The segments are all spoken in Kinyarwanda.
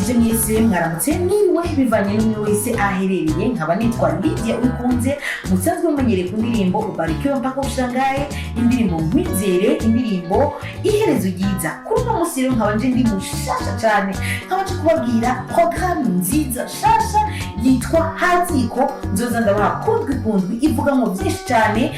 ndabaramukije mwese mwaramutse mwiriwe bivanye n'umwe wese aherereye nkaba nitwa Lydia Uwikunze musanzwe mumenyereye ku ndirimbo Ubarikiwe mpaka ushangaye, indirimbo Nkwizere, indirimbo Iherezo ryiza. Kuri uno musi rero nkaba nje ndi mushasha cyane, nkaba nje kubabwira programme nziza shasha yitwa Haziko. Nzoza ndabaha kundwi ivugamo byinshi cyane,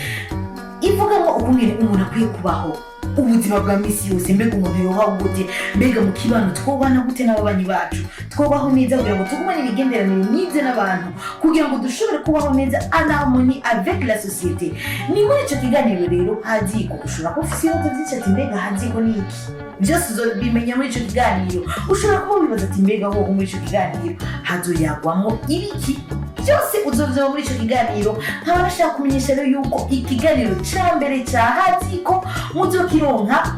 ivugamo ukungene umuntu akwiye kubaho ubuzima bwa misi yose. Mbega umuntu yohawe gute, mbega mu kibano twobana gute n'ababanyi bacu, twobaho neza kugira ngo tugumane imigenderanire myiza n'abantu, kugira ngo dushobore kubaho neza en harmonie avec la société. Ni muri ico kiganiro rero Haziko ushobora kuba ufise ibibazo vyinshi ati mbega Haziko ni iki, byose uzobimenya muri ico kiganiro. Ushobora kuba wibaza ati mbega ho muri ico kiganiro hazoyagwamo ibiki, byose uzovyumva muri ico kiganiro. Nkaba nashaka kumenyesha rero yuko ikiganiro ca mbere ca Haziko muzokironka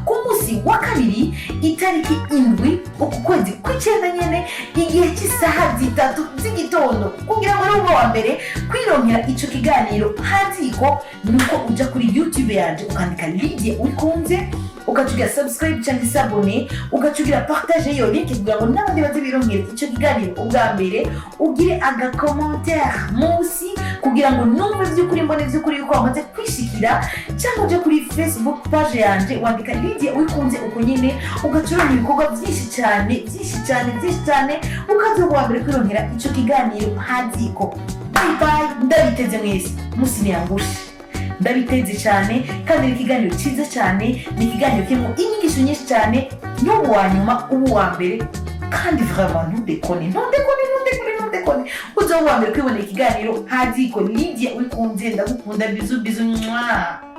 ku musi wa kabiri itariki 7 uku kwezi kw'icenda nyene, igihe cy'isaha 3 z'igitondo. Kugira ngo rero wa mbere kwironkera ico kiganiro Haziko nuko uja kuri YouTube yanje ukandika Lydia Uwikunze, ukacugira subscribe cyangwa s'abonner, ukacugira partager iyo link kugira ngo n'abandi baze bironkera ico kiganiro ubwa mbere. Ugire aga commentaire munsi kugira ngo numve vy'ukuri mbone vy'ukuri yuko wamaze kwishikira, cyangwa uje kuri Facebook page yanje wandika Lydia Uwikunze uko nyene, ugacurana ibikorwa byinshi cyane ukaza wa mbere kwironkera ico kiganiro Haziko. Bye bye, ndabiteze mwese musi niyangushe, ndabiteze cyane kandi ni ikiganiro cyiza cyane, ni ikiganiro kirimo inyigisho nyinshi cyane. N'ubu wa nyuma ubu wa mbere kandi vraiment ntudekone uza wa mbere kwibona ikiganiro Haziko. Lydia Uwikunze ndagukunda, bizu mwah.